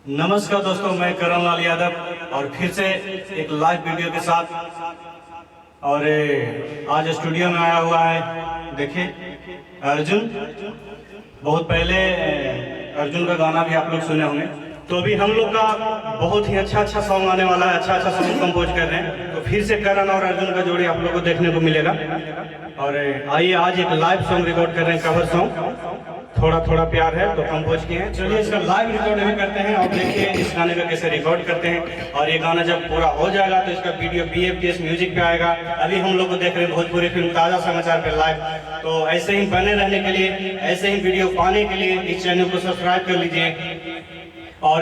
नमस्कार दोस्तों, मैं करण लाल यादव और फिर से एक लाइव वीडियो के साथ और आज स्टूडियो में आया हुआ है। देखिए अर्जुन, बहुत पहले अर्जुन का गाना भी आप लोग सुने होंगे। तो अभी हम लोग का बहुत ही अच्छा सॉन्ग आने वाला है, अच्छा सॉन्ग कंपोज कर रहे हैं। तो फिर से करण और अर्जुन का जोड़ी आप लोग को देखने को मिलेगा। और आइए आज एक लाइव सॉन्ग रिकॉर्ड कर रहे हैं, कवर सॉन्ग थोड़ा प्यार है तो कंपोज किए हैं। चलिए इसका लाइव रिकॉर्ड भी करते हैं और देखिए इस गाने का कैसे रिकॉर्ड करते हैं। और ये गाना जब पूरा हो जाएगा तो इसका वीडियो BFTS म्यूजिक पे आएगा। अभी हम लोग को देख रहे हैं भोजपुरी फिल्म ताज़ा समाचार पे लाइव। तो ऐसे ही बने रहने के लिए, ऐसे ही वीडियो पाने के लिए इस चैनल को सब्सक्राइब कर लीजिए। और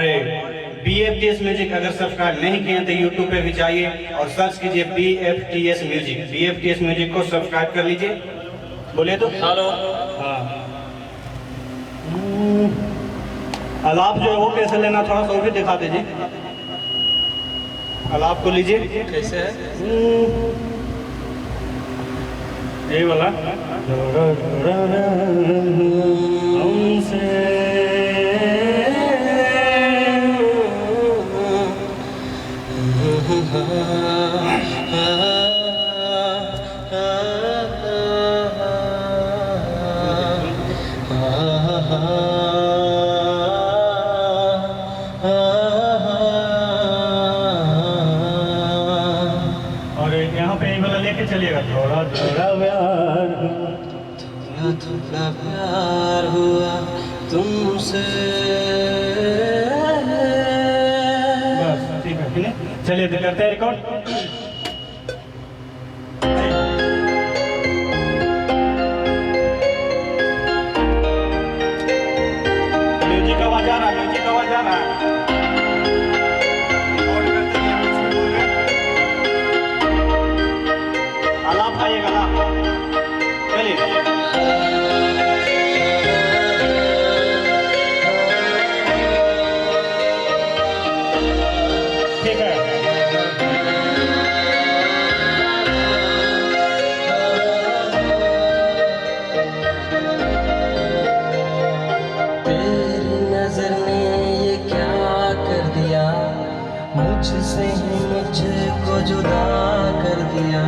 BFTS म्यूजिक अगर सब्सक्राइब नहीं किए तो यूट्यूब पे भी जाइए और सर्च कीजिए BFTS म्यूजिक। BFTS म्यूजिक को सब्सक्राइब कर लीजिए। बोलिए तो हेलो। हाँ, अलाप जो है वो कैसे लेना, थोड़ा सा वो भी दिखा दीजिए। अलाप को लीजिए, कैसे है? ये वाला हमसे और यहाँ पे ये वाला लेके चलिएगा। थोड़ा प्यार हुआ तुमसे। बस ठीक है, ठीक है। चलिए तो करते हैं रिकॉर्ड। म्यूजिक आवाज आ रहा है, म्यूजिक आवाज आ रहा है। रिकॉर्ड करते हैं, हम इसमें बोल रहे हैं। आलाप आइएगा ना, चलिए। ठीक है, तेरी नजर ने ये क्या कर दिया, मुझसे ही मुझको जुदा कर दिया।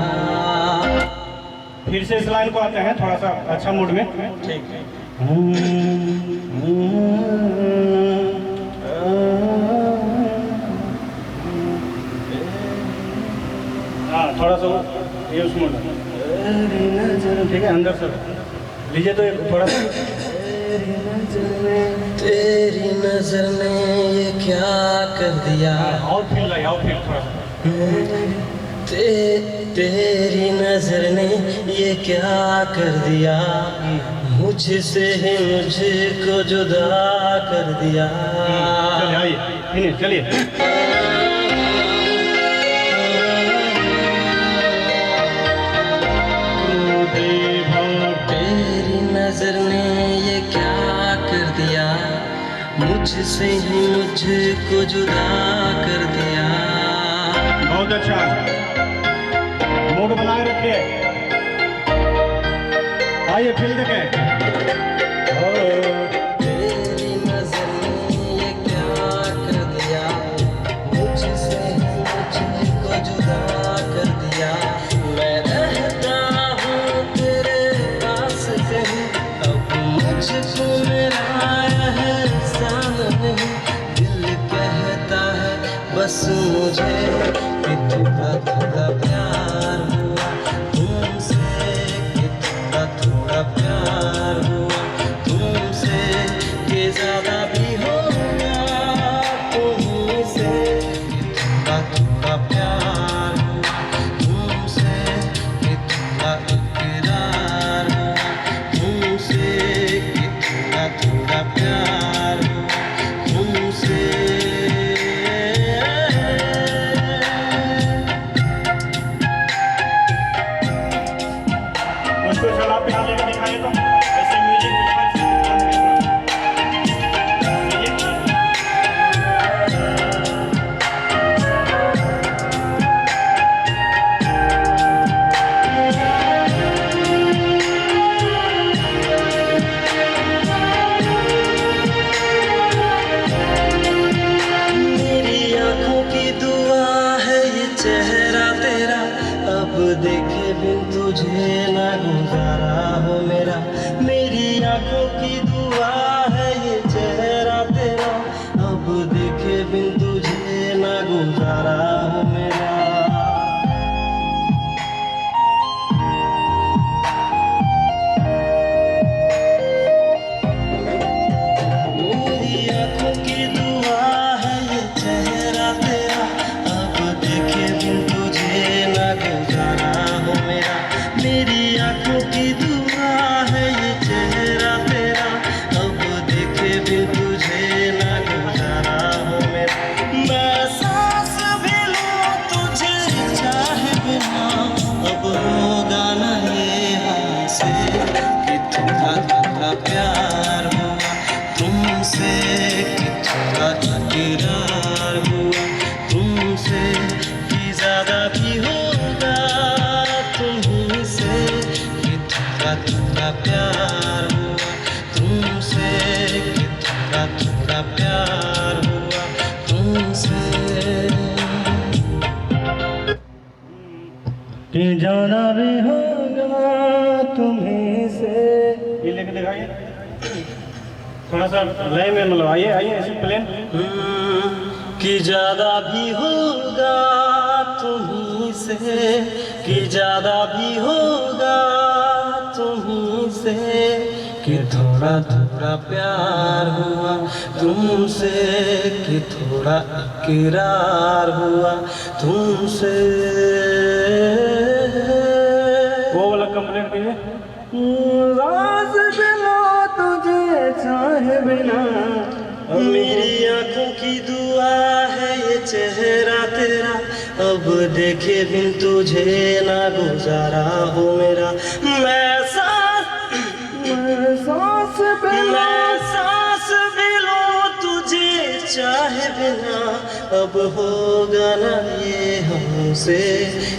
फिर से इस लाइन को आते हैं थोड़ा सा अच्छा मूड में। ठीक है। हाँ, थोड़ा सा ये उस मूड में। ठीक है, अंदर से लीजिए तो थोड़ा सा। तेरी नजर ने ये क्या कर दिया, और फील लाइए, और फील थोड़ा सा। तेरी नजर ने ये क्या कर दिया, मुझसे ही मुझको जुदा कर दिया। चलिए आइए, फिनिश, चलिए। तेरी नजर ने ये क्या कर दिया, मुझसे ही मुझको जुदा कर दिया। बहुत अच्छा, मूड बनाए रखिए। आइए फील देखें। तेरी नजर ने ये क्या कर दिया, मुझसे ही मुझको जुदा कर दिया। मैं रहता हूँ तेरे पास कहीं, अब मुझको मेरा एहसान नहीं। दिल कहता है बस मुझे कि थोड़ा प्यार हुआ तुमसे, कि थोड़ा प्यार हुआ तुमसे, कि ज्यादा भी होगा तुमसे। कि थोड़ा प्यार हुआ तुमसे, कि थोड़ा इकरार हुआ तुमसे, कि थोड़ा प्यार हुआ तुमसे। देखे बिन तुझे ना गुजारा हो मेरा। मेरी आंखों की दुआ है ये चेहरा तेरा, अब देखे बिन तुझे ना गुजारा हो मेरा। मेरी आंखों की दुआ है ये चेहरा तेरा, अब देखे बिन तुझे ना गुजारा हो मेरा। मैं सांस भी लूं तुझे चाहे बिना, अब होगा ना ये हमसे कि थोड़ा थोड़ा प्यार हुआ तुमसे, कि थोड़ा इकरार हुआ तुमसे, कि ज्यादा भी होगा तुम्हीं से, कि थोड़ा थोड़ा प्यार हुआ तुमसे, कि थोड़ा थोड़ा प्यार हुआ तुमसे। कि जाना भी होगा तुम्हीं से। ये लेके दिखाइए, थोड़ा सा लय में मिलवाइए, आइए ऐसे प्लेन। कि ज्यादा भी होगा तुम्हीं से, कि ज्यादा भी होगा तुम्हीं से, कि थोड़ा थोड़ा प्यार हुआ तुमसे, कि थोड़ा इकरार हुआ तुमसे। वो वाला कंप्लीट कीजिए। राज बिना तुझे चाहे बिना, मेरी आंखों की दुआ है ये चेहरा तेरा, अब देखे बिन तुझे ना गुजारा हो मेरा। मैं सांस भी लूं तुझे चाहे बिना, अब होगा ना ये हमसे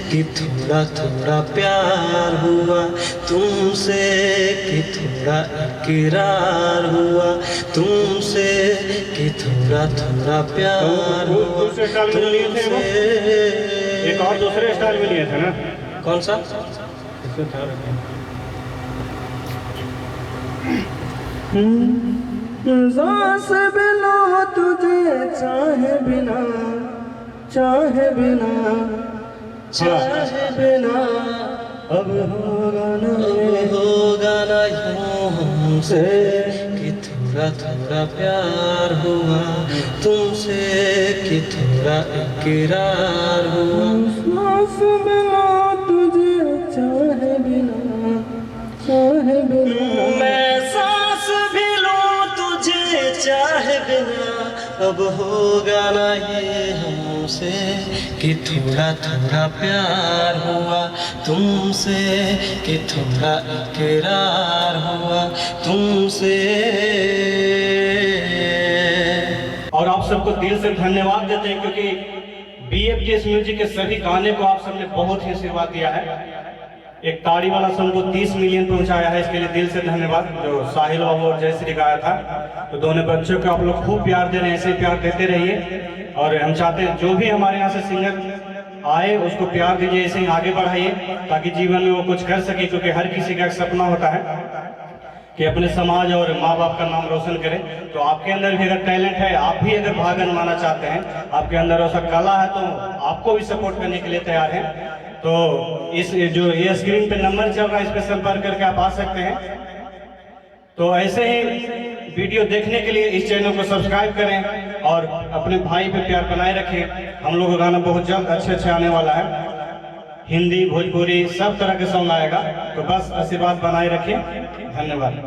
कि थोड़ा थोड़ा प्यार हुआ तुमसे, कि थोड़ा इकरार हुआ तुमसे, कि थोड़ा थोड़ा प्यार हुआ दूसरे स्टाइल में लिए थे वो? तुमसे। एक और दूसरे स्टाइल में लिए थे ना? कौन सा? इसमें था रखिए। सांस बिना तुझे चाहे बिना, चाहे बिना, चाहे बिना, अब होगा ना यूं हमसे कि थोड़ा थोड़ा प्यार हुआ तुमसे, कि थोड़ा इकरार हुआ। सांस बिना तुझे चाहे बिना, चाहे बिना, मैं सांस भी लूं तुझे चाहे बिना, अब होगा ना ये हमसे कि थोड़ा थोड़ा प्यार हुआ तुमसे, कि थोड़ा इकरार हुआ तुमसे। और आप सबको दिल से धन्यवाद देते हैं, क्योंकि BFGS म्यूजिक के सभी गाने को आप सबने बहुत ही आशीर्वाद दिया है। एक ताड़ी वाला सॉन्ग को 30 मिलियन पहुंचाया है, इसके लिए दिल से धन्यवाद। जो साहिल बाबू और जयश्री गाया था, तो दोनों बच्चों को आप लोग खूब प्यार दे रहे हैं, ऐसे प्यार देते रहिए। और हम चाहते हैं जो भी हमारे यहाँ से सिंगर आए उसको प्यार दीजिए, ऐसे ही आगे बढ़ाइए, ताकि जीवन में वो कुछ कर सके। क्योंकि हर किसी का एक सपना होता है कि अपने समाज और माँ बाप का नाम रोशन करें। तो आपके अंदर भी अगर टैलेंट है, आप भी अगर भाग माना चाहते हैं, आपके अंदर ऐसा कला है, तो आपको भी सपोर्ट करने के लिए तैयार हैं। तो इस जो ये स्क्रीन पे नंबर चल रहा है, इस पे संपर्क करके आप आ सकते हैं। तो ऐसे ही वीडियो देखने के लिए इस चैनल को सब्सक्राइब करें और अपने भाई पे प्यार बनाए रखें। हम लोग का गाना बहुत जल्द अच्छे आने वाला है, हिंदी भोजपुरी सब तरह के सॉन्ग आएगा। तो बस आशीर्वाद बनाए रखें। धन्यवाद।